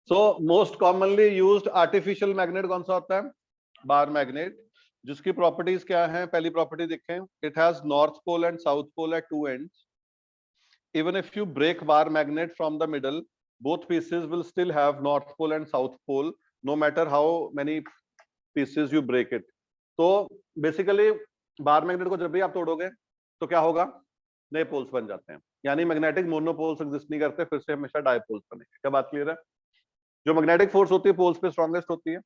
So most commonly used artificial magnet कौन सा होता है? बार मैग्नेट, जिसकी प्रॉपर्टीज क्या हैं? पहली प्रॉपर्टी देखें, it has north pole and south pole at two ends. Even if you break bar magnet from the middle, both pieces will still have north pole and south pole, no matter how many pieces you break it. तो basically bar magnet को जब भी आप तोड़ोगे तो क्या होगा? नए poles बन जाते हैं, यानी मैग्नेटिक मोनोपोल्स एग्जिस्ट नहीं करते, फिर से हमेशा डायपोल्स बनेंगे. क्या बात क्लियर है? जो मैग्नेटिक फोर्स होती है पोल्स पे स्ट्रॉन्गेस्ट होती है.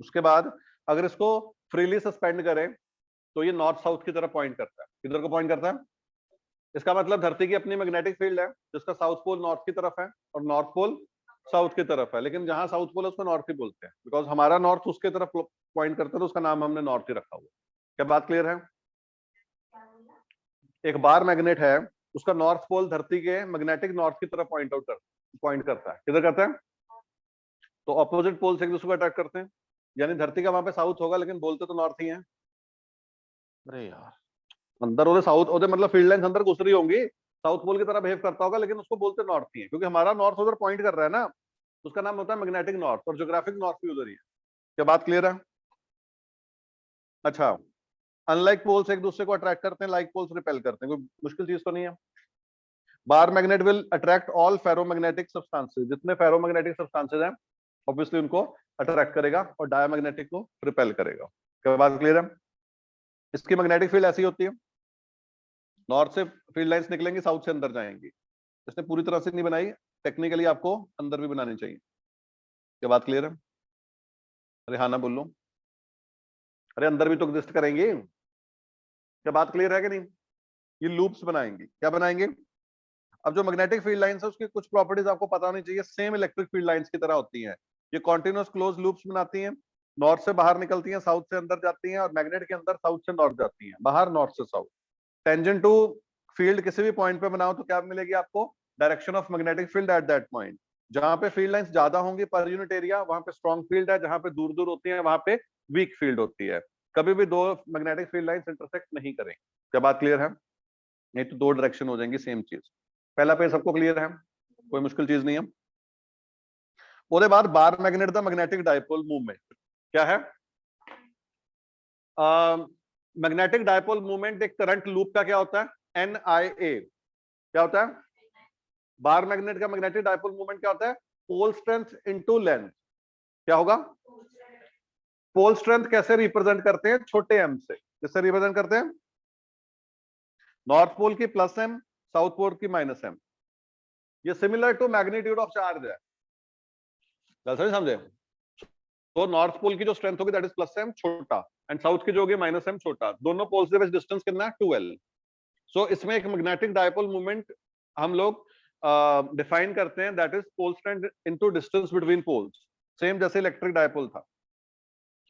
उसके बाद अगर इसको फ्रीली सस्पेंड करें तो ये नॉर्थ साउथ की तरफ पॉइंट करता है. किधर को पॉइंट करता है? इसका मतलब धरती की अपनी मैग्नेटिक फील्ड है, जिसका साउथ पोल नॉर्थ की तरफ है और नॉर्थ पोल साउथ की तरफ है. लेकिन जहां साउथ पोल है उसको नॉर्थ ही बोलते हैं, बिकॉज हमारा नॉर्थ उसके तरफ पॉइंट करता है, तो उसका नाम हमने नॉर्थ ही रखा हुआ. क्या बात क्लियर है? एक बार मैग्नेट है, उसका नॉर्थ पोल धरती के मैग्नेटिक नॉर्थ की तरफ पॉइंट करता है. किधर करता है? तो ऑपोजिट पोल से एक दूसरे को अट्रैक्ट करते हैं, यानी धरती का वहां पे साउथ होगा, लेकिन बोलते तो नॉर्थ ही है. अरे यार, अंदर ओदे साउथ ओदे मतलब फील्ड लाइंस अंदर घुस रही होंगी, साउथ पोल की तरह बिहेव करता होगा, लेकिन उसको बोलते नॉर्थ ही है, क्योंकि हमारा नॉर्थ उधर पॉइंट कर रहा है ना, उसका नाम होता है मैग्नेटिक नॉर्थ, और ज्योग्राफिक नॉर्थ भी उधर ही है. क्या बात क्लियर है? अच्छा, अनलाइक पोल्स एक दूसरे को अट्रैक्ट करते हैं, लाइक पोल्स रिपेल करते हैं. कोई मुश्किल चीज तो नहीं है. Bar magnet will attract all ferromagnetic substances, जितने फेरोमैग्नेटिक सब्सटेंसेस हैं ऑब्वियसली उनको अट्रैक्ट करेगा, और डायमैग्नेटिक को रिपेल करेगा. क्या बात क्लियर है? इसकी मैग्नेटिक फील्ड ऐसी होती है, नॉर्थ से फील्ड लाइंस निकलेंगी, साउथ से अंदर जाएंगी. इसने पूरी तरह से नहीं बनाई, टेक्निकली आपको अंदर भी बनानी चाहिए. क्या बात क्लियर है? अरे हाँ ना बोल लो. अरे अंदर भी तो एग्जिस्ट करेंगे. क्या बात क्लियर है कि नहीं? ये लूप्स बनाएंगी. क्या बनाएंगे? अब जो मैग्नेटिक फील्ड लाइंस है उसकी कुछ प्रॉपर्टीज आपको पता होनी चाहिए, सेम इलेक्ट्रिक फील्ड लाइंस की तरह होती हैं. ये कॉन्टिन्यूअस क्लोज लूप्स बनाती हैं, नॉर्थ से बाहर निकलती हैं, साउथ से अंदर जाती हैं, और मैग्नेट के अंदर साउथ से नॉर्थ जाती हैं, बाहर नॉर्थ से साउथ. टेंजेंट टू फील्ड किसी भी पॉइंट पे बनाओ तो क्या मिलेगी आपको? Direction of magnetic field at that point. जहां पे फील्ड लाइंस ज्यादा होंगी पर यूनिट एरिया, वहां पे स्ट्रॉन्ग फील्ड है, जहां पे दूर दूर होती है वहां पे वीक फील्ड होती है. कभी भी दो मैग्नेटिक फील्ड लाइंस इंटरसेक्ट नहीं करेंगे. क्या बात क्लियर है? नहीं तो दो डायरेक्शन हो जाएंगी सेम चीज. पहला पे सबको क्लियर है, कोई मुश्किल चीज नहीं है. उसके बाद bar magnet the magnetic dipole movement क्या है? मैग्नेटिक डायपोल मूवमेंट एक करंट लूप का क्या होता है? NIA. क्या होता है? बार मैग्नेट का मैग्नेटिक डायपोल मूवमेंट क्या होता है? Pole strength into length. क्या होगा? पोल स्ट्रेंथ कैसे रिप्रेजेंट करते हैं? छोटे m से. किससे रिप्रेजेंट करते हैं? नॉर्थ पोल की प्लस m, साउथ पोल की माइनस m. ये similar to magnitude of charge है. सही समझे? तो नॉर्थ पोल की जो स्ट्रेंथ होगी दैट इज प्लस m छोटा, एंड साउथ की जो होगी माइनस m छोटा. दोनों पोल्स के बीच डिस्टेंस कितना है? 2l. सो इसमें एक मैग्नेटिक डायपोल मूवमेंट हम लोग डिफाइन करते हैं, that is pole strength into distance between poles. Same जैसे इलेक्ट्रिक डायपोल था,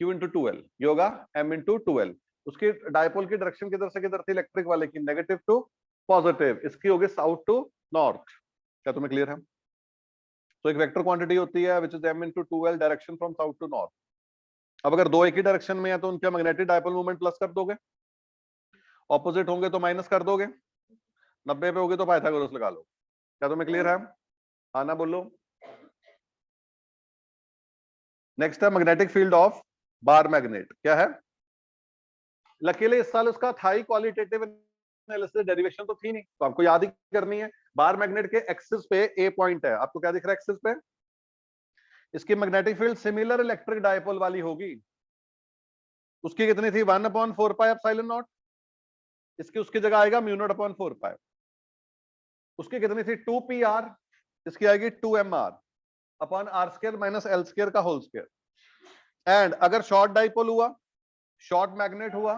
q इंटू 2l, ये होगा m इंटू 2l. उसकी डायपोल की डायरेक्शन किधर से किधर थी? इलेक्ट्रिक वाले की नेगेटिव टू पॉजिटिव, इसकी होगी साउथ टू नॉर्थ. क्या तुम्हें क्लियर है? तो एक वेक्टर क्वांटिटी होती है which is m into 2l, direction from south to north. अब अगर दो एक ही डायरेक्शन में है तो उनका मैग्नेटिक डायपोल मूवमेंट प्लस कर दोगे, ऑपोजिट होंगे तो माइनस कर दोगे, 90 पे होगे तो पाइथागोरस लगा लो. क्या तुम्हें क्लियर है? हाँ ना बोलो. नेक्स्ट है magnetic field of bar magnet. क्या है? लकीली इस साल उसका था ही क्वालिटेटिव एनालिसिस, डेरिवेशन तो थी नहीं, तो आपको याद ही करनी है. बार मैग्नेट के एक्सिस पे ए पॉइंट है, आपको क्या दिख रहा है एक्सिस पे? इसकी magnetic field similar electric dipole वाली होगी. उसकी कितनी थी? 1/4 पाई एप्सिलॉन नॉट. इसकी उसकी जगह आएगा μ0/4 पाई. उसकी कितनी थी? 2pr. इसकी आएगी 2mr upon r square minus l square का होल स्क्वायर. एंड अगर शॉर्ट डाइपोल हुआ, शॉर्ट मैग्नेट हुआ,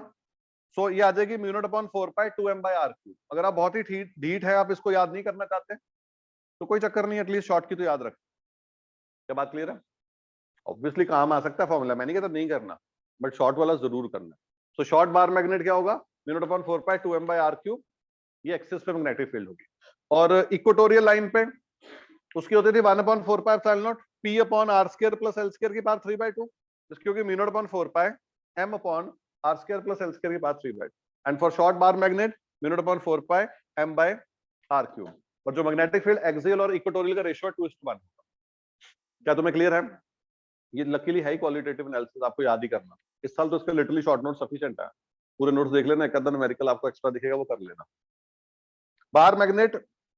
सो ये आ जाएगी μ0/4 पाई 2m/r3. अगर आप बहुत ही ढीठ है, आप इसको याद नहीं करना चाहते तो कोई चक्कर नहीं, एटलीस्ट शॉर्ट की तो याद रख. क्या बात क्लियर है? ऑब्वियसली काम आ सकता है फॉर्मूला, मैंने कहता नहीं करना, बट शॉर्ट वाला जरूर करना. सो शॉर्ट बार मैग्नेट क्या होगा? μ0/4 पाई 2m/r3. ये एक्सिस पे मैग्नेटिक फील्ड होगी. और इक्वेटोरियल लाइन पे उसकी होती थी 1/4 pi epsilon naught p upon r square plus l square की पावर 3/2. इसकी होगी μ0/4 pi m upon r square plus l square की power 3/2. And for short bar magnet μ0/4 pi m/r3. और जो मैग्नेटिक फील्ड एक्सियल और इक्वेटोरियल का ratio है 2:1। क्या तुम्हें क्लियर है? ये लकीली है क्वालिटेटिव एनालिसिस, आपको याद ही करना। इस साल तो इसके लिटरली शॉर्ट नोट सफिशिएंट है, पूरे नोट्स देख लेना, एक आधा न्यूमेरिकल आपको एक्स्ट्रा दिखेगा वो कर लेना। Bar magnet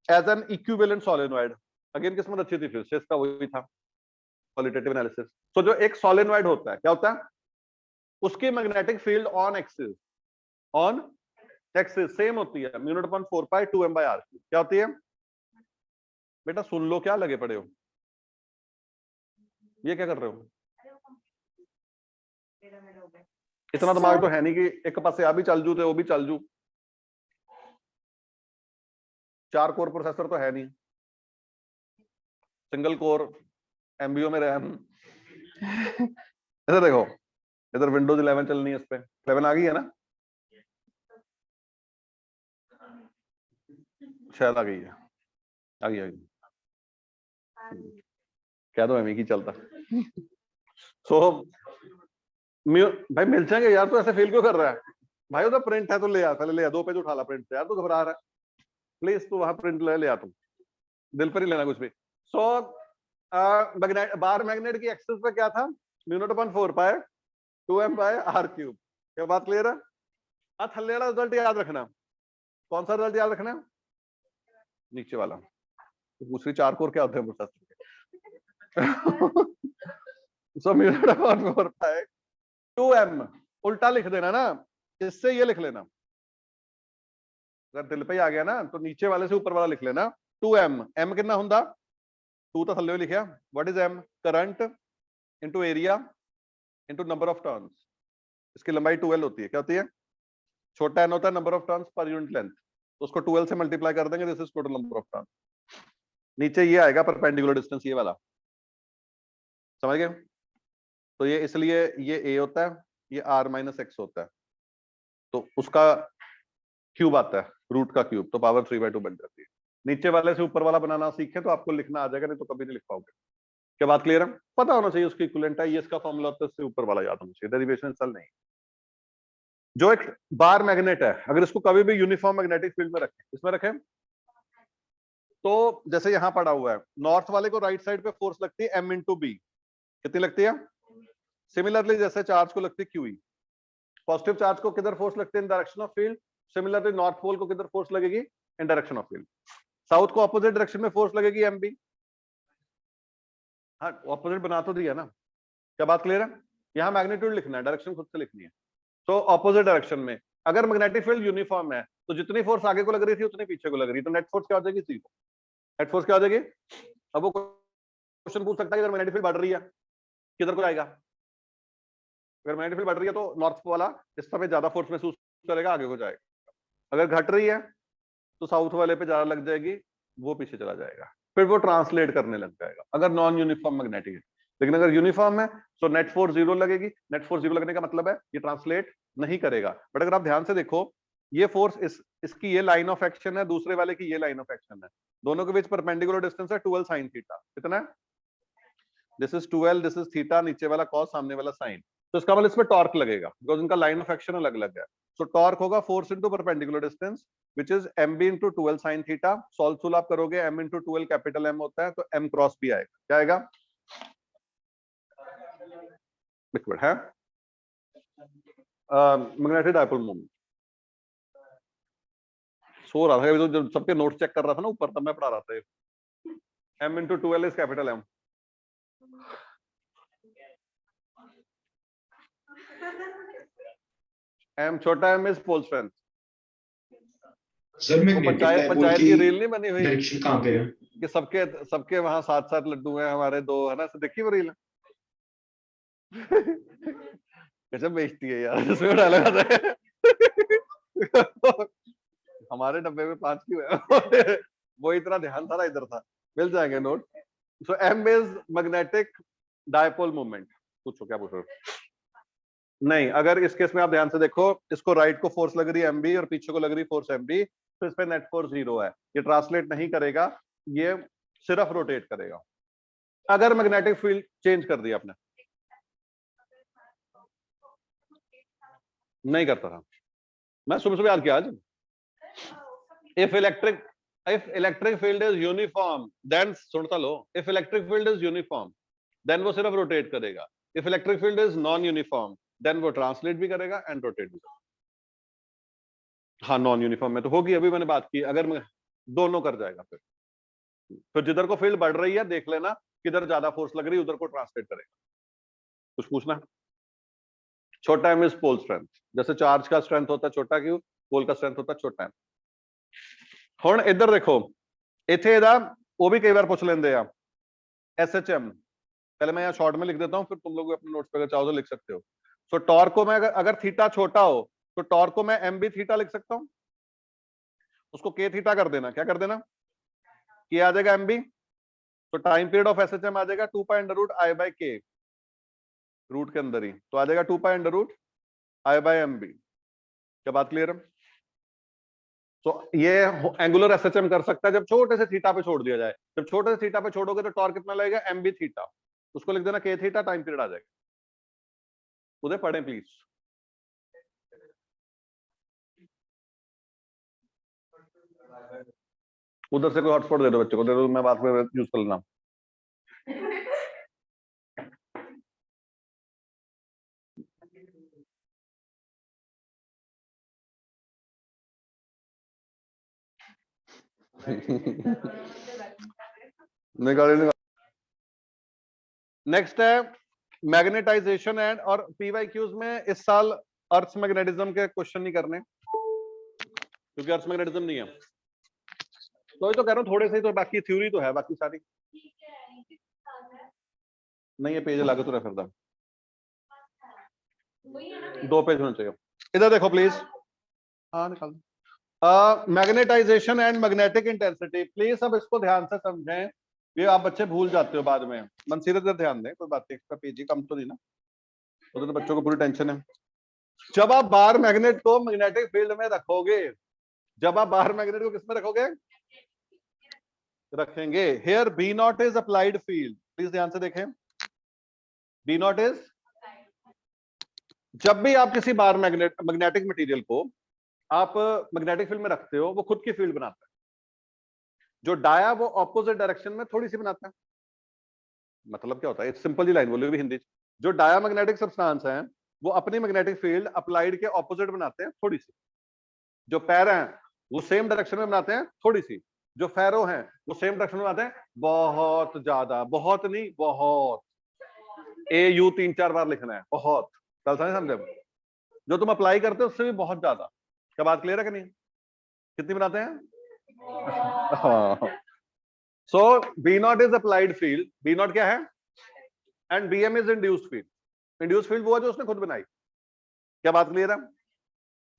as an equivalent solenoid, again किस्मत अच्छी थी, फिर से इसका वही था क्वालिटेटिव एनालिसिस। तो जो एक सोलेनॉइड होता है क्या होता है, उसकी magnetic field on axis same होती है μ0/4 पाई 2m/r। क्या होती है बेटा? सुन लो, क्या लगे पड़े हो, ये क्या कर रहे हो? इतना दिमाग तो है नहीं कि एक पासे आ भी चल जू तो वो भी चल जू। 4 कोर प्रोसेसर तो है नहीं, सिंगल कोर एमबीओ में रैम। इधर देखो, इधर विंडोज 11 चलनी है, इस पे 11 आ गई है ना, शायद आ गई है, आ गई क्या तो एम की चलता। सो भाई मिल जाएंगे यार, तो ऐसे फील क्यों कर रहा है भाई? उधर प्रिंट है तो ले आ, पहले ले आ, 2 पेज उठा ला प्रिंट से यार, तो घबरा रहा है, प्लीज तू वहां प्रिंट ले आ, तुम दिल पर ही लेना कुछ भी। सो बार मैग्नेट की एक्सिस पे क्या था, μ0/4 पाई 2m/r³। क्या बात क्लियर है? थल्ले वाला रिजल्ट याद रखना। कौन सा रिजल्ट याद रखना? नीचे वाला। तो दूसरी 4 कोर क्या होते हैं प्रोसेसर? सो μ0/4 पाई 2m, उल्टा लिख देना ना, इससे ये लिख लेना, अगर दिल पे ही आ गया ना तो नीचे वाले से ऊपर वाला लिख लेना 2m। m कितना हुंदा? 2 तो थल्ले लिखिया। What is m? Current into area into number of turns. इसकी लंबाई 2l होती है। क्या होती है? छोटा n होता है number of turns per unit length, तो उसको 2l से मल्टीप्लाई कर देंगे, this is total number of turns. नीचे ये आएगा परपेंडिकुलर डिस्टेंस, ये वाला, समझ गए? तो ये इसलिए ये a होता है, ये r-x होता है, तो उसका क्यूब आता है, रूट का क्यूब, तो पावर 3/2 बन जाती है। नीचे वाले से ऊपर वाला बनाना सीखे तो आपको लिखना आ जाएगा, नहीं तो कभी नहीं लिख पाओगे। क्या बात क्लियर है? पता होना चाहिए उसकी इक्विवेलेंट है, ये इसका फॉर्मूला होता है, इससे ऊपर वाला याद होना चाहिए, डेरिवेशन सल नहीं। जो एक बार मैग्नेट है, अगर इसको कभी भी यूनिफॉर्म मैग्नेटिक फील्ड में रखें, इसमें रखें, तो जैसे यहां पड़ा हुआ है, नॉर्थ वाले को राइट साइड पे फोर्स लगती है m/b, कितनी लगती है? सिमिलरली जैसे चार्ज को लगती है QE, पॉजिटिव चार्ज को किधर फोर्स लगती है? In direction of field. Similarly north pole को किधर फोर्स लगेगी? In direction of field. साउथ को ऑपोजिट डायरेक्शन में फोर्स लगेगी MB। हाँ, ऑपोजिट बना तो दिया ना। क्या बात क्लियर है? यहाँ मैग्नीट्यूड लिखना है, डायरेक्शन खुद से लिखनी है। तो ऑपोजिट डायरेक्शन में अगर मैग्नेटिक फील्ड यूनिफॉर्म है तो जितनी फोर्स आगे को लग रही थी उतनी पीछे को लग रही, तो नेट फोर्स क्या हो जाएगी? 0। नेट फोर्स क्या हो जाएगी? अब वो क्वेश्चन पूछ सकता है कि अगर मैग्नेटिक फील्ड बढ़ रही है किधर को जाएगा? अगर मैग्नेटिक फील्ड बढ़ रही है तो नॉर्थ वाला इस समय ज्यादा फोर्स महसूस करेगा, आगे को जाएगा। अगर घट रही है तो साउथ वाले पे ज्यादा लग जाएगी, वो पीछे चला जाएगा, फिर वो ट्रांसलेट करने लग जाएगा, अगर नॉन यूनिफॉर्म मैग्नेटिक है। लेकिन अगर यूनिफॉर्म है तो नेट फोर्स 0 लगेगी। नेट फोर्स 0 लगने का मतलब है ये ट्रांसलेट नहीं करेगा। बट अगर आप ध्यान से देखो, ये फोर्स इसकी ये लाइन ऑफ एक्शन है, दूसरे वाले की ये लाइन ऑफ एक्शन है, दोनों के बीच परपेंडिकुलर डिस्टेंस है 12 sin थीटा। कितना है? This is 12, this is theta, नीचे वाला कॉस, सामने वाला साइन। तो इसका मतलब इसमें टॉर्क लगेगा, बिकॉज इनका लाइन ऑफ एक्शन अलग अलग है। सो टॉर्क होगा force into perpendicular distance which is mb into 12 sin theta. Solve सोल आप करोगे, m इंटू 12 कैपिटल M होता है, तो m क्रॉस भी आएगा। क्या आएगा? लिक्विड है मैग्नेटिक डायपोल मोमेंट। सो रहा था तो जब सबके नोट चेक कर रहा था ना ऊपर, तब मैं पढ़ा रहा था। m into 12 is capital M। m छोटा m is pole strength. Sir magnetic panchayat की रील नहीं बनी हुई डायरेक्शन कहां पे है कि सबके वहां 7-7 लड्डू हैं, हमारे 2 है ना, देखी वो रील? कैसे बेचती है यार, इसमें डाला था। हमारे डब्बे में 5 क्यों है? वो इतना ध्यान सारा इधर था। मिल जाएंगे note. So m is magnetic dipole moment. पूछो क्या पूछ रहे हो? नहीं, अगर इस केस में आप ध्यान से देखो, इसको राइट को फोर्स लग रही है MB और पीछे को लग रही है फोर्स MB, तो इस पे नेट फोर्स 0 है। ये ट्रांसलेट नहीं करेगा, ये सिर्फ रोटेट करेगा। अगर मैग्नेटिक फील्ड चेंज कर दिया आपने, नहीं करता था, मैं सुबह सुबह याद किया आज। If electric if electric field is uniform then, सुनता लो, if electric field is uniform then वो सिर्फ रोटेट करेगा, if electric field is non uniform then वो ट्रांसलेट भी करेगा एंड रोटेट भी करेगा। हाँ, नॉन यूनिफॉर्म में तो होगी, अभी मैंने बात की, अगर मैं दोनों कर जाएगा फिर जिधर को फील्ड बढ़ रही है देख लेना किधर ज्यादा फोर्स लग रही है, उधर को ट्रांसलेट करेगा। कुछ पूछना? छोटा एम इज पोल स्ट्रेंथ, जैसे चार्ज का स्ट्रेंथ होता है छोटा क्यू, पोल का स्ट्रेंथ होता है छोटा एम। हुण इधर देखो, इथे ਇਹਦਾ वो भी कई बार पूछ लेंगे आप SHM, पहले मैं यहाँ शॉर्ट में लिख देता हूँ, फिर तुम लोग अपने नोट्स पे अगर चाहो तो लिख सकते हो। सो टॉर्क को मैं अगर थीटा छोटा हो तो टॉर्क को मैं एम बी थीटा लिख सकता हूँ, उसको के थीटा कर देना, क्या कर देना, के आ जाएगा एम बी, तो टाइम पीरियड ऑफ SHM आ जाएगा 2 pi under root I by K, root के अंदर ही तो आ जाएगा 2 pi under root I by M B. क्या बात क्लियर है? तो ये एंगुलर SHM कर सकता है जब छोटे से थीटा पे छोड़ दिया जाए, जब छोटे से थीटा पे छोड़ोगे तो टॉर्क कितना लगेगा, एम बी थीटा, उसको लिख देना के थीटा, टाइम पीरियड आ जाएगा। उधर पढ़ें प्लीज। उधर से कोई हॉटस्पॉट दे दो बच्चे को, दे दो, मैं बात में यूज कर लेना। निकाले। नेक्स्ट है मैग्नेटाइजेशन एंड, और पीवाईक्यूज में इस साल अर्थ मैग्नेटिज्म के क्वेश्चन नहीं करने क्योंकि अर्थ मैग्नेटिज्म नहीं है, तो ये तो कह रहा हूँ थोड़े से ही, तो बाकी थ्योरी तो है, बाकी सारी नहीं है। पेज लगा तो रेफर दा 2 पेज होने चाहिए। इधर देखो प्लीज, हाँ निकाल दो। Magnetization and magnetic intensity, please अब इसको ध्यान से समझें, ये आप बच्चे भूल जाते हो बाद में। मनसीरत इधर ध्यान दें, कोई बात नहीं, इसका पेज ही कम तो नहीं ना, उधर तो बच्चों को पूरी टेंशन है। जब आप बाहर मैग्नेट को मैग्नेटिक फील्ड में रखोगे, जब आप बाहर मैग्नेट को किसमें रखोगे, रखेंगे here B not is applied field, please ध्यान से देखें, बी नॉट इज, जब भी आप किसी बाहर मैग्नेटिक मटेरियल को आप मैग्नेटिक फील्ड में रखते हो, वो खुद की फील्ड बनाता है। जो डाया वो ऑपोजिट डायरेक्शन में थोड़ी सी बनाता है। मतलब क्या होता है, सिंपल जी लाइन बोली भी हिंदी, जो डाया मैग्नेटिक सब्सटेंस है वो अपनी मैग्नेटिक फील्ड अप्लाइड के ऑपोजिट बनाते हैं थोड़ी सी, जो पैर हैं वो सेम डायरेक्शन में बनाते हैं थोड़ी सी, जो फेरो हैं वो सेम डायरेक्शन में बनाते हैं बहुत ज्यादा, बहुत नहीं बहुत, AU 3-4 बार लिखना है, बहुत, कल समझे, जो तुम अप्लाई करते हो उससे भी बहुत ज्यादा। क्या बात क्लियर है कि नहीं? कितनी बनाते हैं? So B not is applied field, B naught क्या है, and BM is induced field, induced field वो है जो उसने खुद बनाई। क्या बात क्लियर है?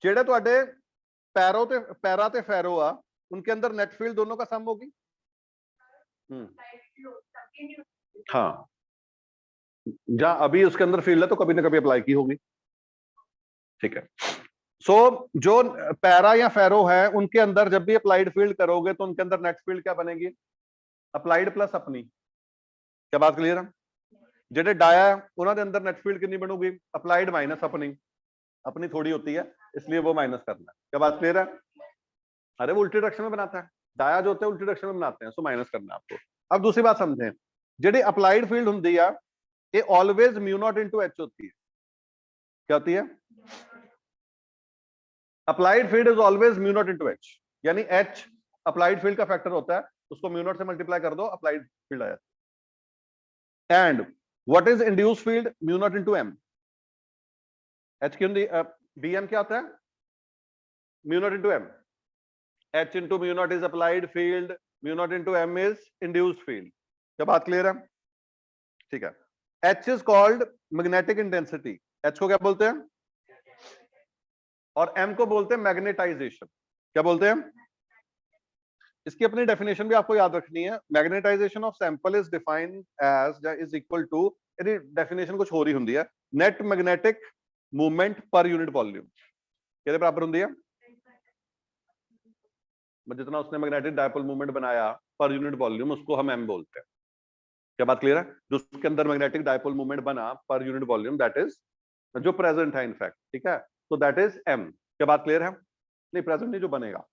जेड़े तुहाडे पैरों ते पैरा ते फेरो आ, उनके अंदर नेट फील्ड दोनों का सम होगी। हाँ, जहां अभी उसके अंदर फील्ड है तो कभी ना कभी अप्लाई की होगी, ठीक है। सो जो पैरा या फेरो है उनके अंदर जब भी अप्लाइड फील्ड करोगे तो उनके अंदर नेट फील्ड क्या बनेगी, अप्लाइड प्लस अपनी। क्या बात क्लियर है? जेडे डाया उन्होंने अंदर नेट फील्ड कितनी बनूगी, अप्लाइड माइनस अपनी, अपनी थोड़ी होती है इसलिए वो माइनस करना है। क्या बात क्लियर है? अरे वो उल्टी डायरेक्शन में बनाता है, डाया जो होते हैं उल्टी डायरेक्शन में बनाते हैं, सो माइनस करना है आपको। अब दूसरी बात समझें, जेडी अप्लाइड फील्ड होती है ये always mu not into H होती है। क्या होती है? Applied field is always mu not into H, यानी एच अप्लाइड फील्ड का फैक्टर होता है, उसको म्यू नॉट से मल्टीप्लाई कर दो, अप्लाइड फील्ड आ जाता है। And what is induced field, mu not into M, H क्यों BM क्या होता है, mu not into M, H into mu naught is applied field, mu naught into M is induced field। क्या बात clear है? ठीक है। H is called magnetic intensity, H को क्या बोलते हैं, और M को बोलते हैं मैग्नेटाइजेशन। क्या बोलते हैं? इसकी अपनी डेफिनेशन भी आपको याद रखनी है, magnetization of sample is defined as is equal to, यदि डेफिनेशन कुछ हो रही होती है, net magnetic movement per unit volume के बराबर होती है, जितना उसने मैग्नेटिक डायपोल मूवमेंट बनाया पर यूनिट वॉल्यूम, उसको हम M बोलते हैं। क्या बात क्लियर है? जो उसके अंदर मैग्नेटिक डायपोल मूवमेंट बना पर यूनिट वॉल्यूम, दैट इज जो प्रेजेंट है इनफैक्ट, ठीक है, तो दैट इज M। क्या बात क्लियर है? नहीं प्रेजेंट नहीं, जो बनेगा,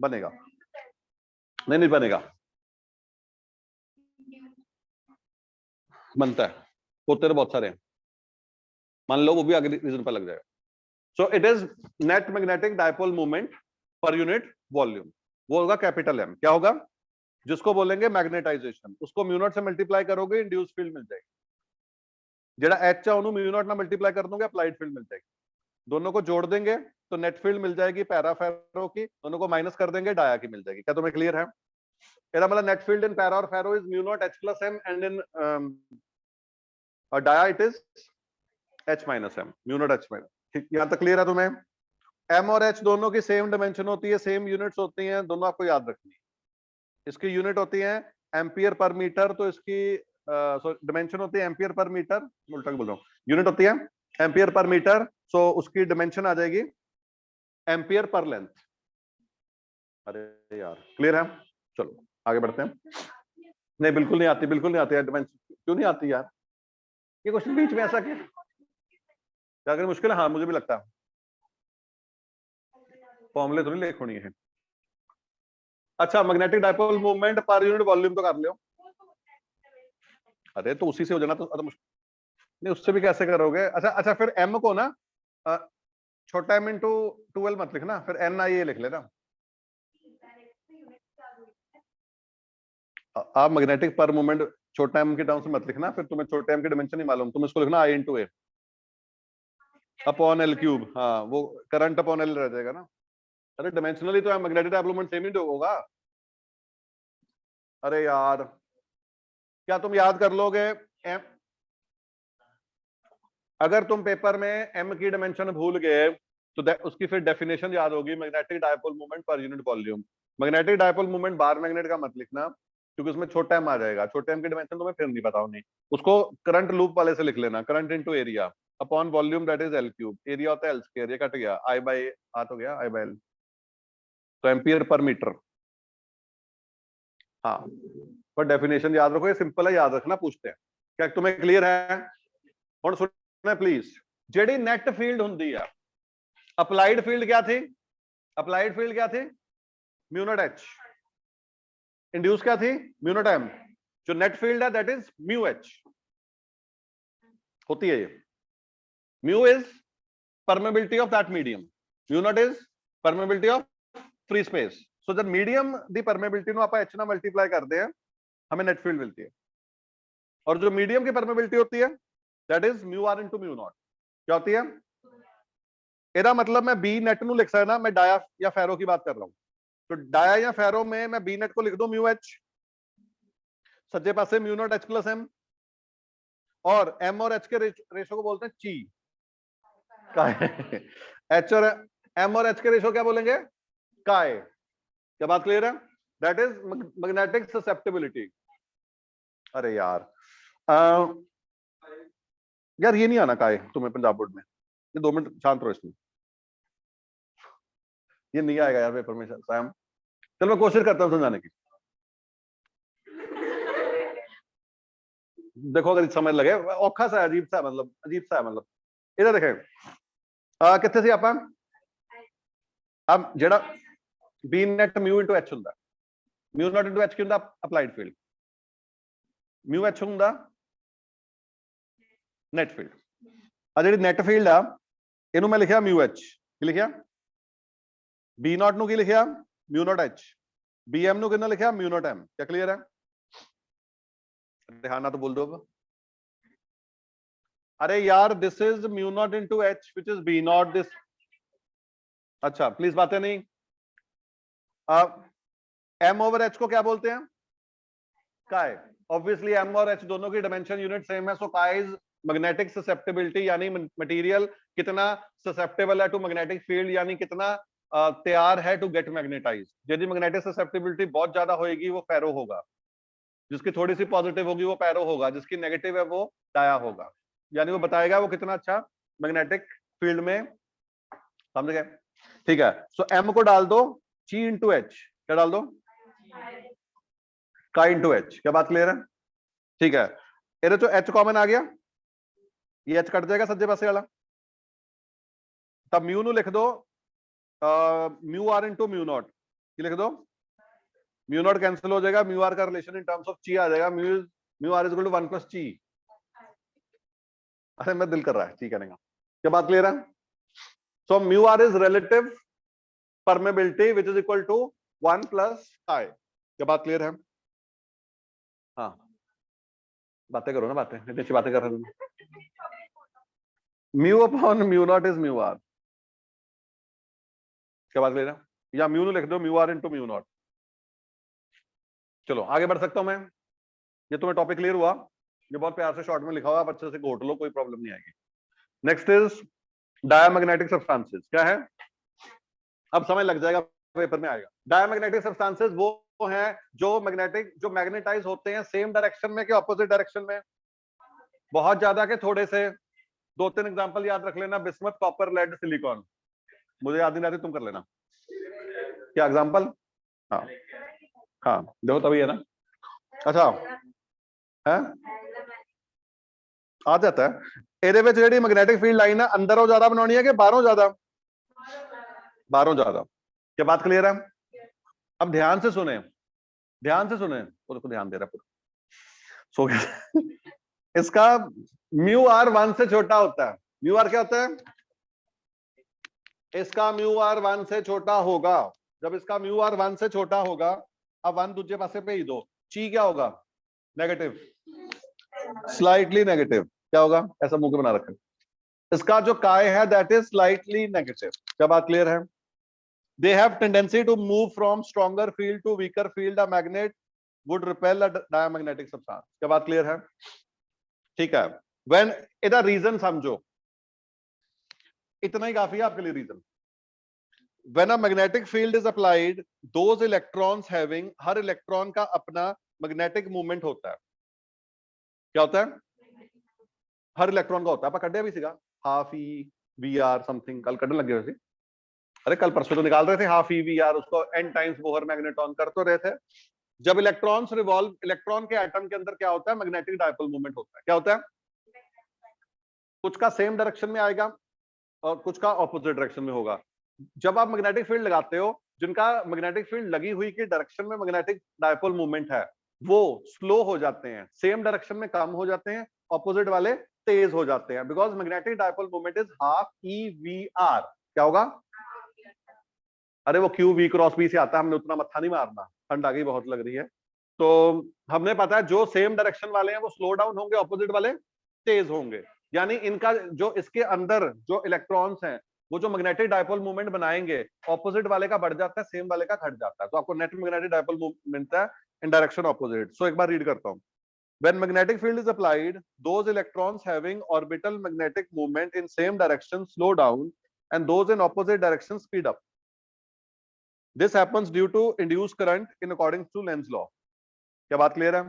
बनेगा नहीं बनेगा, बनता है, होते तो बहुत सारे हैं, मान लो वो भी अगले रीजन पर लग जाएगा। So it is net magnetic dipole moment पर यूनिट वॉल्यूम, वो होगा कैपिटल एम। क्या होगा? जिसको बोलेंगे मैग्नेटाइजेशन, उसको म्यू नॉट से मल्टीप्लाई करोगे, इंड्यूस फील्ड मिल जाएगी। जेड़ा एच है उन्होंने म्यू नॉट ना मल्टीप्लाई कर दोगे, अप्लाइड फील्ड मिल जाएगी। दोनों को जोड़ देंगे तो नेट फील्ड मिल जाएगी पैरा फेरो की, दोनों को माइनस कर देंगे डाया की मिल जाएगी। क्या तुम्हें क्लियर है? ਇਹਦਾ मतलब नेट फील्ड इन पैरा और ferro is mu not H plus M and in dia it is H minus M, mu not H minus. ठीक, यहां तक क्लियर है तुम्हें? एम और एच दोनों की सेम डिमेंशन होती है, सेम यूनिट्स होती हैं, दोनों आपको याद रखनी है। इसकी यूनिट होती है एम्पियर पर मीटर, तो इसकी डिमेंशन होती है एम्पियर पर मीटर, उल्टा बोल रहा हूँ, यूनिट होती है एम्पियर पर मीटर, सो उसकी डिमेंशन आ जाएगी एम्पियर पर लेंथ। अरे यार क्लियर है? चलो आगे बढ़ते हैं। नहीं बिल्कुल नहीं आती, बिल्कुल नहीं आती है डिमेंशन। क्यों नहीं आती यार? ये क्वेश्चन बीच में ऐसा क्या अगर मुश्किल है? हाँ मुझे भी लगता है, फॉर्मूले तो नहीं लिखनी है। अच्छा, magnetic dipole movement per unit volume तो कर लो। अरे तो उसी से हो जाना तो नहीं, उससे भी कैसे करोगे? अच्छा अच्छा, फिर एम को ना छोटा एम इंटू 12 मत लिखना, फिर एन आई ए लिख लेना। आप मैग्नेटिक पर मोमेंट छोटा एम के टर्म्स में मत लिखना, फिर तुम्हें छोटे एम की डिमेंशन नहीं मालूम, तुम इसको लिखना आई इंटू ए अपॉन एल क्यूब। हाँ वो करंट अपॉन एल रह जाएगा ना। अरे डिमेंशनली तो मैग्नेटिक डायपोल मोमेंट सेम ही तो होगा। अरे यार क्या तुम याद कर लोगे? एम, अगर तुम पेपर में एम की डिमेंशन भूल गए तो उसकी फिर डेफिनेशन याद होगी, मैग्नेटिक डायपोल मोमेंट पर unit volume. Magnetic dipole moment बार मैग्नेट का मत लिखना, क्योंकि उसमें छोटा एम आ जाएगा, छोटे एम की डिमेंशन तुम्हें फिर नहीं पता होनी। उसको करंट लूप वाले से लिख लेना, current into area upon volume that is L cube. Area होता है एल स्क्वायर, ये कट गया, आई बाई आर हो गया, आई बाई एल, तो एम्पियर पर मीटर। हाँ पर डेफिनेशन याद रखो, ये सिंपल है, याद रखना पूछते हैं। क्या तुम्हें क्लियर है? और सुनना प्लीज, जेडी नेट फील्ड होंगी है, अप्लाइड फील्ड क्या थी? अप्लाइड फील्ड क्या थी? Mu not H. इंड्यूस क्या थी? Mu not M. जो नेट फील्ड है दैट इज म्यू एच होती है। ये mu is permeability of that medium, mu not is permeability of free space. So जब मीडियम दी परमेबिलिटी नो आप एच ना मल्टीप्लाई करते हैं, हमें नेट फील्ड मिलती है। और जो मीडियम की परमेबिलिटी होती है that is mu R into mu not. क्या होती है? एदा मतलब मैं बी नेट नु लिख सकता, मैं डाया या फेरो की बात कर रहा हूं, तो डाया या फेरो में मैं बी नेट को लिख दूं म्यू एच, सज्जे पासे mu not H plus M, और एम और एच के रेशो को बोलते हैं ची। एच और एम और एच के रेशो क्या बोलेंगे? काय। क्या बात क्लियर है? That is magnetic susceptibility. अरे यार यार ये नहीं आना काय तुम्हें पंजाब बोर्ड में, ये 2 मिनट शांत रहो इसमें, ये नहीं आएगा यार पेपर में सैम। चलो मैं कोशिश करता हूँ समझाने की। देखो अगर समझ लगे, औखा सा अजीब सा, मतलब अजीब सा है, मतलब इधर देखें कितने से आप अब जेड़ा B net mu into H हुंदा, म्यू नॉट इंटू एच की हुंदा अप्लाइड फील्ड, म्यू एच हुंदा नेट फील्ड। आ जेडी नेट फील्ड आ इनू मैं लिखिया म्यू एच, की लिखिया बी नॉट नु की लिखिया mu not H, B M नु कितना लिखिया म्यू नॉट एम। क्या क्लियर है? ध्यान ना तो बोल दो। अरे यार this is mu nought into H which is B nought this. अच्छा प्लीज बातें नहीं। एम ओवर एच को क्या बोलते हैं? काय। ऑब्वियसली एम और एच दोनों की डायमेंशन यूनिट सेम है, सो काय इज मैग्नेटिक ससेप्टिबिलिटी, यानी मटेरियल कितना ससेप्टेबल है टू मैग्नेटिक फील्ड, यानी कितना तैयार है टू गेट मैग्नेटाइज। यदि मैग्नेटिक ससेप्टिबिलिटी बहुत ज्यादा होगी वो फेरो होगा, जिसकी थोड़ी सी पॉजिटिव होगी वो पैरो होगा, जिसकी नेगेटिव है वो डाया होगा, यानी वो बताएगा वो कितना अच्छा मैग्नेटिक फील्ड में। समझ गए? ठीक है, सो एम को डाल दो ची इंटू एच, क्या डाल दो? का इंटू एच। क्या बात क्लियर है? ठीक है, ये तो एच कॉमन आ गया, ये एच कट जाएगा सज्जे पासे वाला, तब म्यू नु लिख दो mu R into mu nought, लिख दो म्यू नॉट कैंसिल हो जाएगा, म्यू आर का relation in terms of chi आ जाएगा, mu R is equal to 1 plus chi. अरे मैं दिल कर रहा है ची कहने का, क्या बात क्लियर है? So mu R is relative permeability which is equal to 1 plus I. क्या बात क्लियर है? हाँ बातें करो ना, बातें इतनी अच्छी बातें कर रहे हैं। Mu upon mu not is mu R. क्या बात क्लियर है? या म्यू नो लिख दो, mu R into mu nought. चलो आगे बढ़ सकता हूं मैं? ये तुम्हें टॉपिक क्लियर हुआ? ये बहुत प्यार से शॉर्ट में लिखा हुआ, आप अच्छे से घोट लो, कोई प्रॉब्लम नहीं आएगी। Next is diamagnetic substances. क्या है? अब समय लग जाएगा, पेपर में आएगा। डायमैग्नेटिक सब्सटेंसेस वो हैं जो मैग्नेटाइज होते हैं सेम डायरेक्शन में कि ऑपोजिट डायरेक्शन में? बहुत ज्यादा के थोड़े से? 2-3 एग्जांपल याद रख लेना, बिस्मथ, कॉपर, लेड, सिलिकॉन। मुझे याद नहीं आती, तुम कर लेना। क्या एग्जांपल? हाँ हाँ देखो तभी है ना। अच्छा है, आ जाता है। ਇਹਦੇ ਵਿੱਚ ਜਿਹੜੀ मैग्नेटिक फील्ड लाइन है अंदरों ज्यादा बनानी है कि बाहरों ज्यादा? बाहरों ज्यादा। क्या बात क्लियर है? अब ध्यान से सुने, ध्यान से सुने, उसको ध्यान दे रहा पूरा सो गया। इसका म्यू आर 1 से छोटा होता है। म्यू आर क्या होता है? इसका म्यू आर 1 से छोटा होगा। जब इसका म्यू आर 1 से छोटा होगा, अब 1 दूसरे पासे पे ही दो, ची क्या होगा? Negative, slightly negative. क्या होगा? ऐसा मुंह के बना रखा है। इसका जो काय है दैट इज स्लाइटली नेगेटिव। क्या बात क्लियर है? They have tendency to move from stronger field to weaker field. A magnet would repel a diamagnetic substance. क्या बात क्लियर है? ठीक है। व्हेन इधर रीजन समझो, इतना ही काफी है आपके लिए reason. When a magnetic field is applied, those electrons having, हर इलेक्ट्रॉन का अपना मैग्नेटिक मूवमेंट होता है। क्या होता है? हर इलेक्ट्रॉन का होता है। आप कड्डे भी सीगा half E V R something, कल कड्डन लगे वैसे। अरे कल परसों तो निकाल रहे थे हाफ ई वी आर, उसको एन टाइम्स बोहर मैग्नेटॉन कर तो रहे थे। जब इलेक्ट्रॉन्स रिवॉल्व, इलेक्ट्रॉन के एटम के अंदर क्या होता है? मैग्नेटिक डायपोल मूवमेंट होता है। क्या होता है? कुछ का सेम डायरेक्शन में आएगा और कुछ का ऑपोजिट डायरेक्शन में होगा। जब आप मैग्नेटिक फील्ड लगाते हो, जिनका मैग्नेटिक फील्ड लगी हुई की डायरेक्शन में मैग्नेटिक डायपोल मूवमेंट है, वो स्लो हो जाते हैं, सेम डायरेक्शन में कम हो जाते हैं, ऑपोजिट वाले तेज हो जाते हैं, because magnetic dipole movement is half E V R. क्या होगा? अरे वो क्यू वी क्रॉस बी से आता है, हमने उतना मत्था नहीं मारना, ठंड आ गई बहुत लग रही है। तो हमने पता है जो सेम डायरेक्शन वाले हैं वो स्लो डाउन होंगे, ऑपोजिट वाले तेज होंगे। यानी इनका जो इसके अंदर जो इलेक्ट्रॉन्स हैं, वो जो मैग्नेटिक डायपोल मूवमेंट बनाएंगे, ऑपोजिट वाले का बढ़ जाता है, सेम वाले का घट जाता है। तो आपको नेट मैग्नेटिक डायपोल मूवमेंट मिलता है इन डायरेक्शन ऑपोजिट। सो एक बार रीड करता हूं। When magnetic field is applied, those electrons having orbital magnetic movement in same direction slow down, and those in opposite direction speed up. This happens due to induced current in accordance to Lenz's law. क्या बात clear है?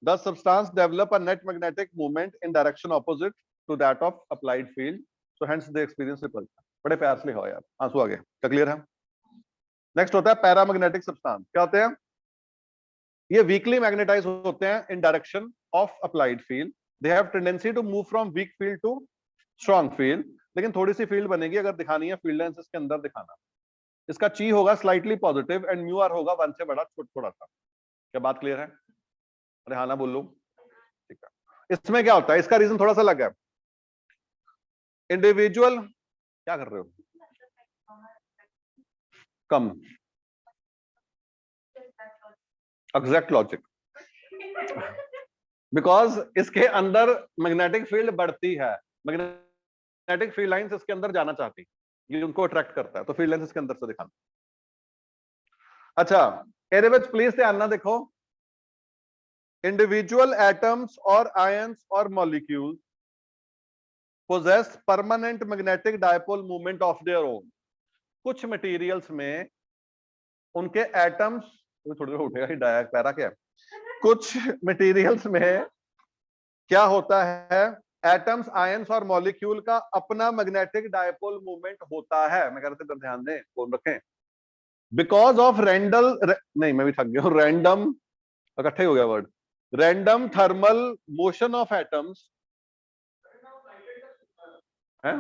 The substance develop a net magnetic movement in direction opposite to that of applied field. So hence they experience repulsion. बड़े प्यार से लिखा यार, आंसू आ गए। क्या क्लियर है? नेक्स्ट होता है पैरामैग्नेटिक सब्सटेंस। क्या होते हैं? ये वीकली मैग्नेटाइज होते हैं in direction of applied field. They have tendency to move from weak field to strong field. लेकिन थोड़ी सी फील्ड बनेगी अगर दिखानी है, फील्ड लेंस इसके अंदर दिखाना। इसका ची होगा slightly positive and mu R होगा 1 से बड़ा थोड़ा सा। क्या बात क्लियर है? अरे हाँ ना बोल लो। ठीक है। इसमें क्या होता है? इसका रीजन थोड़ा सा अलग है। इंडिविजुअल, क्या कर रहे हो? कम एग्जैक्ट लॉजिक, बिकॉज इसके अंदर मैग्नेटिक फील्ड बढ़ती है, मैग्नेटिक फील्ड लाइंस इसके अंदर जाना चाहती, ये उनको अट्रैक्ट करता है, तो फील्ड लाइंस इसके अंदर से दिखाना। अच्छा ਇਹਦੇ ਵਿੱਚ प्लीज ध्यान ना देखो। इंडिविजुअल एटम्स और आयंस और molecules possess permanent magnetic dipole movement of their own. कुछ मटेरियल्स में उनके एटम्स, थोड़ी देर उठेगा ही डायरेक्ट पैरा क्या है? कुछ मटेरियल्स में क्या होता है? एटम्स, आयंस और मॉलिक्यूल का अपना मैग्नेटिक डायपोल मूवमेंट होता है। मैं कह रहा था ध्यान दें, फोन रखें। बिकॉज ऑफ नहीं मैं भी थक गया हूं, रैंडम, इकट्ठे हो गया word, random thermal motion of atoms है।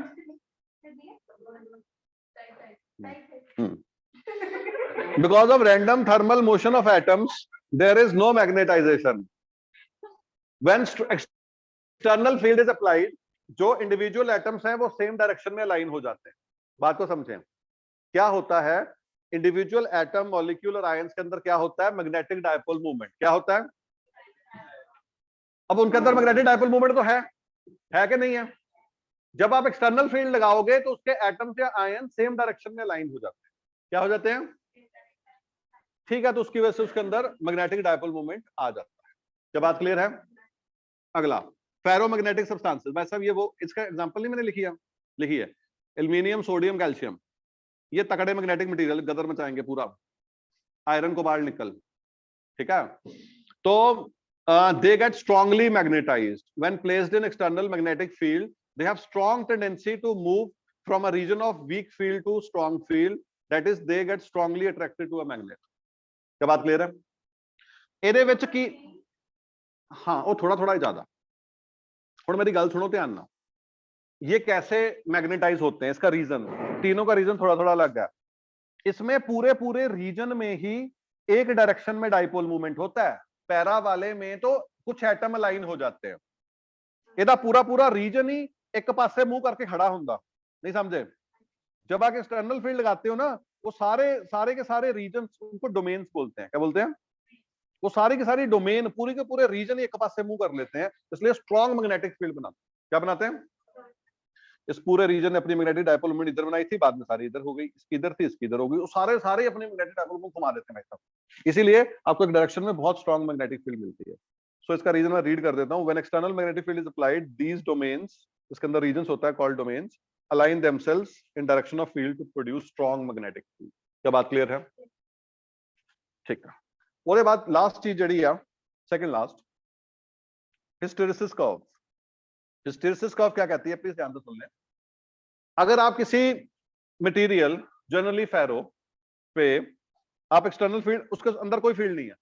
Because of random thermal motion of atoms there is no magnetisation. When external field is applied, जो इंडिविजुअल एटम्स हैं वो सेम डायरेक्शन में अलाइन हो जाते हैं। बात को समझें, क्या होता है इंडिविजुअल एटम, मॉलिक्यूल और आयंस के अंदर क्या होता है, मैग्नेटिक डायपोल मूवमेंट। क्या होता है? अब उनके अंदर मैग्नेटिक डायपोल मूवमेंट तो है कि नहीं है? जब आप एक्सटर्नल फील्ड लगाओगे तो उसके एटम्स या आयन सेम डायरेक्शन में अलाइन हो जाते हैं। क्या हो जाते हैं? ठीक है, तो उसकी वजह से उसके अंदर मैग्नेटिक डायपोल मूवमेंट आ जाता है। क्या बात क्लियर है? अगला, फेरोमैग्नेटिक सब्सटेंसेस। भाई साहब ये वो इसका एग्जांपल नहीं मैंने लिखी है एल्यूमिनियम, सोडियम, कैल्शियम, ये तगड़े मैग्नेटिक मटेरियल, गदर मचाएंगे पूरा। आयरन, कोबाल्ट, निकल, ठीक है। तो they get strongly magnetized when placed in external magnetic field. They have strong tendency to move from a region of weak field to strong field, that is they get strongly attracted to a magnet। क्या बात clear है? ਇਹਦੇ ਵਿੱਚ ਕੀ, हाँ वो थोड़ा थोड़ा ज्यादा। हुण मेरी गल सुनो ध्यान नाल, ये कैसे मैग्नेटाइज होते हैं, इसका रीजन, तीनों का रीजन थोड़ा थोड़ा अलग है। इसमें पूरे पूरे रीजन में ही एक डायरेक्शन में डाइपोल मूवमेंट होता है, पैरा वाले में तो कुछ एटम अलाइन हो जाते हैं। ਇਹਦਾ पूरा पूरा रीजन ही एक पासे मुंह करके खड़ा हुंदा, नहीं समझे? जब आप एक्सटर्नल फील्ड लगाते हो ना, वो सारे के सारे रीजन, उनको डोमेन्स बोलते हैं। क्या बोलते हैं? वो सारी की सारी डोमेन, पूरी के पूरे रीजन एक पासे मुंह कर लेते हैं, इसलिए स्ट्रॉन्ग मैग्नेटिक फील्ड बनाते हैं। क्या बनाते हैं? इस पूरे रीजन ने अपनी मैग्नेटिक डायपोल मूवमेंट इधर बनाई थी, बाद में सारी इधर हो गई, इसकी इधर थी, इसकी इधर हो गई, वो सारे अपनी मैग्नेटिक डायपोल मूवमेंट घुमा देते हैं। इसीलिए आपको एक डायरेक्शन में बहुत स्ट्रॉन्ग मैग्नेटिक फील्ड मिलती है। सो इसका रीजन मैं रीड कर देता हूं। When external magnetic field is applied, these domains, इसके अंदर रीजंस होता है called domains, align themselves in direction of field to produce strong magnetic field. क्या बात क्लियर है? ठीक है। उसके बाद लास्ट चीज जड़ी है, second last, hysteresis curve. Hysteresis curve क्या कहती है, प्लीज ध्यान से सुन लें। अगर आप किसी मटेरियल, जनरली फेरो पे, आप एक्सटर्नल फील्ड, उसके अंदर कोई फील्ड नहीं है,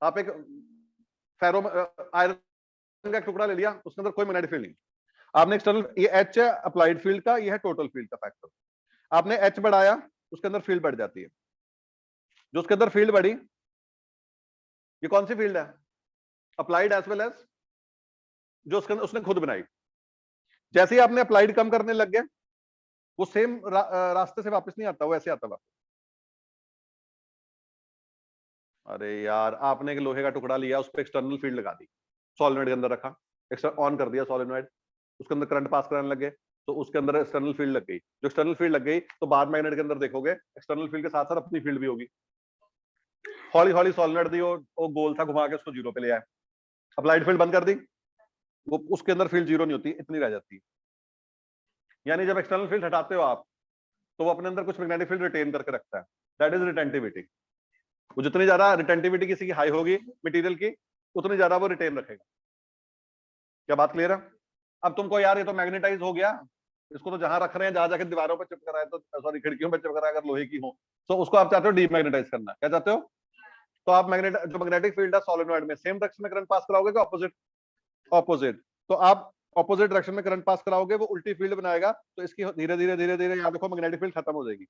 आप एक फेरो आयरन का टुकड़ा ले लिया, उसके अंदर कोई मैग्नेटिक फील्ड नहीं, आपने एक्सटर्नल, ये एच है अप्लाइड फील्ड का, ये है टोटल फील्ड का फैक्टर, आपने एच बढ़ाया, उसके अंदर फील्ड बढ़ जाती है। जो उसके अंदर फील्ड बढ़ी, ये कौन सी फील्ड है? अप्लाइड एज वेल एज जो उसके अंदर उसने खुद बनाई। जैसे ही आपने अप्लाइड कम करने लग गए, वो सेम रास्ते से वापस नहीं आता, वो ऐसे आता वापस। अरे यार, आपने एक लोहे का टुकड़ा लिया, उस पर एक्सटर्नल फील्ड लगा दी, सॉलिनॉइड के अंदर रखा, ऑन कर दिया सॉलिनॉइड, उसके अंदर करंट पास कराने लगे, तो उसके अंदर एक्सटर्नल फील्ड लग गई। जो एक्सटर्नल फील्ड लग गई, तो बाद मैग्नेट के अंदर देखोगे एक्सटर्नल फील्ड के साथ साथ अपनी फील्ड भी होगी। हौली हौली सॉलिनॉइड दी, वो गोल था, घुमा के उसको जीरो पे ले आया। अप्लाइड फील्ड बंद कर दी, वो उसके अंदर फील्ड जीरो नहीं होती, इतनी रह जाती है। यानी जब एक्सटर्नल फील्ड हटाते हो आप, तो वो अपने अंदर कुछ मैग्नेटिक फील्ड रिटेन करके रखता है, दैट इज रिटेंटिविटी। वो जितनी ज्यादा रिटेंटिविटी किसी की हाई होगी मटेरियल की, उतनी ज्यादा वो रिटेन रखेगा। क्या बात क्लियर है? अब तुमको यार ये तो मैग्नेटाइज हो गया, इसको तो जहां रख रहे हैं, जहां जाके दीवारों पर चिपका रहा है, तो सॉरी खिड़कियों पर चिपका रहा है, अगर लोहे की हो, तो उसको आप चाहते हो डीमैग्नेटाइज करना। क्या चाहते हो? तो आप जो मैग्नेटिक फील्ड है सॉलिनॉइड में, सेम डायरेक्शन में करंट पास कराओगे कि ऑपोजिट? ऑपोजिट। तो आप ऑपोजिट डायरेक्शन में करंट पास कराओगे, वो उल्टी फील्ड बनाएगा, तो इसकी धीरे धीरे धीरे धीरे यहाँ देखो मैग्नेटिक फील्ड खत्म हो जाएगी।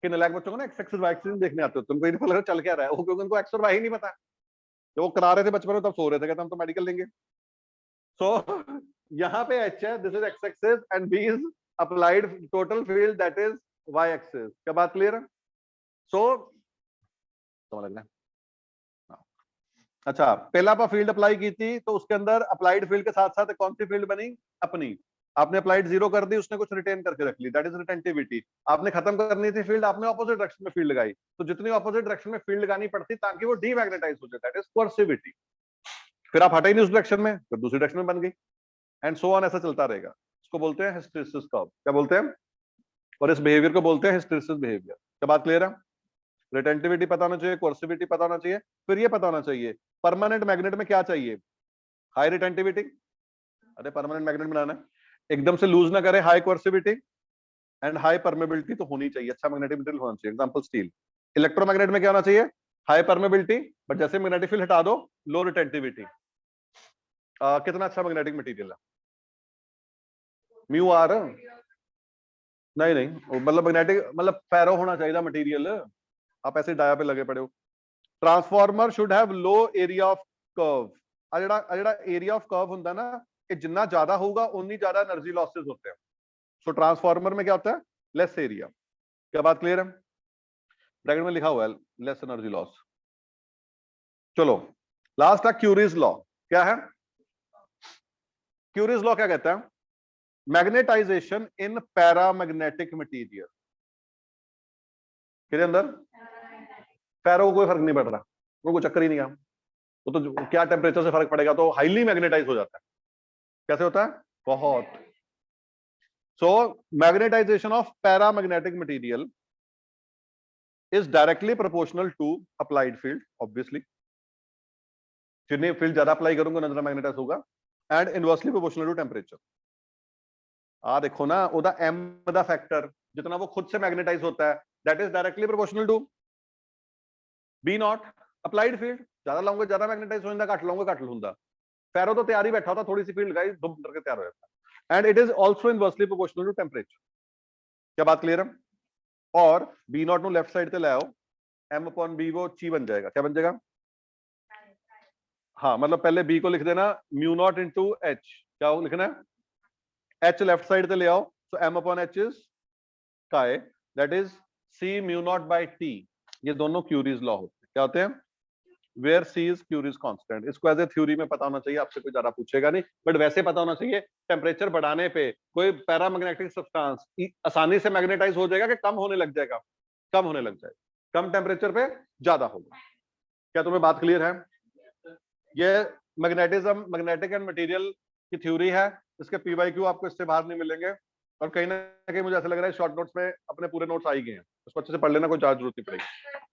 कि नलायक बच्चों को ना एक्स एक्सिस वाई एक्सिस देखने आते हो, तुमको ये नहीं पता चल क्या रहा है, वो क्योंकि उनको एक्स और वाई ही नहीं पता। जब वो करा रहे थे बचपन में, तब सो रहे थे, कहते हम तो मेडिकल लेंगे। सो यहाँ पे एच है, this is X axis, and B is applied total field, that is Y axis. क्या बात क्लियर है? सो समझ लग रहा है? अच्छा, पहला पर फील्ड अप्लाई की थी, तो उसके अंदर अप्लाइड फील्ड के साथ साथ कौन सी फील्ड बनी? अपनी। आपने अप्लाइड जीरो कर दी, उसने कुछ रिटेन करके रख ली, दैट इज रिटेंटिविटी। आपने खत्म करनी थी फील्ड, आपने ऑपोजिट डायरेक्शन में फील्ड लगाई, तो जितनी ऑपोजिट डायरेक्शन में फील्ड लगानी पड़ती ताकि वो डीमैग्नेटाइज हो जाए, दैट इज कोर्सिविटी। फिर आप हटे नहीं उस डायरेक्शन में, फिर दूसरी डायरेक्शन में बन गई, एंड सो ऑन, ऐसा चलता रहेगा। इसको बोलते हैं हिस्टेरिसिस कर्व। क्या बोलते हैं? और इस बिहेवियर को बोलते हैं हिस्टेरिसिस बिहेवियर। क्या बात क्लियर है? रिटेंटिविटी पता होना चाहिए, कोर्सिविटी पता होना चाहिए, फिर ये पता होना चाहिए परमानेंट मैग्नेट में क्या चाहिए? High retentivity. अरे परमानेंट मैग्नेट बनाना है, एकदम से लूज ना करे, हाई कोर्सिविटी एंड हाई परमेबिलिटी तो होनी चाहिए, अच्छा मैग्नेटिक मटेरियल होना चाहिए, एग्जांपल स्टील। इलेक्ट्रोमैग्नेट में क्या होना चाहिए? हाई परमेबिलिटी, बट जैसे मैग्नेटिक फील्ड हटा दो, लो रिटेंटिविटी। कितना अच्छा मैग्नेटिक मटेरियल है, म्यू आर, नहीं नहीं, मतलब मैग्नेटिक मतलब फेरो होना चाहिए मटेरियल, आप ऐसे डाया पे लगे पड़े हो। Transformer should have low area of curve. आ जेड़ा एरिया ऑफ कर्व ਹੁੰਦਾ ना, ये जितना ज्यादा होगा उतनी ज्यादा एनर्जी लॉसेस होते हैं। सो ट्रांसफार्मर में क्या होता है, लेस एरिया। क्या बात क्लियर है? ब्रैकेट में लिखा हुआ है लेस एनर्जी लॉस। चलो लास्ट है क्यूरीज लॉ। क्या है क्यूरीज लॉ? क्या कहता है, मैग्नेटाइजेशन इन पैरामैग्नेटिक मटेरियल के अंदर फेरो को कोई फर्क नहीं पड़ रहा, वो कोई चक्कर ही नहीं है। वो तो क्या टेम्परेचर से फर्क पड़ेगा, तो हाईली मैग्नेटाइज हो जाता है। कैसे होता है? बहुत। So magnetisation of paramagnetic material is directly proportional to applied field, obviously जितनी फील्ड ज्यादा अप्लाई करूंगा ज्यादा मैग्नेटाइज होगा, and inversely proportional to temperature. आ देखो ना, ओदा एम दा फैक्टर जितना वो खुद से मैग्नेटाइज होता है, that is directly proportional to B nought applied field. ज्यादा लाऊंगा ज्यादा मैग्नेटाइज हो जाता, घट लाऊंगा घट लूंगा। फेरो तो तैयार ही बैठा होता, थोड़ी सी फील्ड गई धुम करके तैयार हो जाता है। And it is also inversely proportional to temperature. क्या बात क्लियर है? और बी नॉट नो लेफ्ट साइड से ले आओ, एम अपॉन बी वो ची बन जाएगा। क्या बन जाएगा? हाँ, मतलब पहले बी को लिख देना म्यू नॉट इंटू एच। क्या लिखना है? एच लेफ्ट साइड से ले आओ, so M upon H is chi, that is C mu nought by T. ये दोनों क्यूरीज लॉ होते हैं। क्या होते हैं? Where C is Curie's constant. इसको एज ए थ्योरी में पता होना चाहिए, आपसे कोई ज्यादा पूछेगा नहीं, बट वैसे पता होना चाहिए टेम्परेचर बढ़ाने पे कोई पैरामैग्नेटिक सब्सटेंस आसानी से मैग्नेटाइज हो जाएगा कि कम होने लग जाएगा? कम होने लग जाएगा, कम टेम्परेचर पे ज्यादा होगा। क्या तुम्हें बात क्लियर है? ये मैग्नेटिज्म, मैग्नेटिक एंड मटेरियल की थ्योरी है। इसके पीवाईक्यू आपको इससे बाहर नहीं मिलेंगे, और कहीं ना कहीं मुझे ऐसा लग रहा है शॉर्ट नोट्स में अपने पूरे नोट्स आ ही गए हैं, उसको अच्छे से पढ़ लेना, कोई ज्यादा जरूरत नहीं पड़ेगी।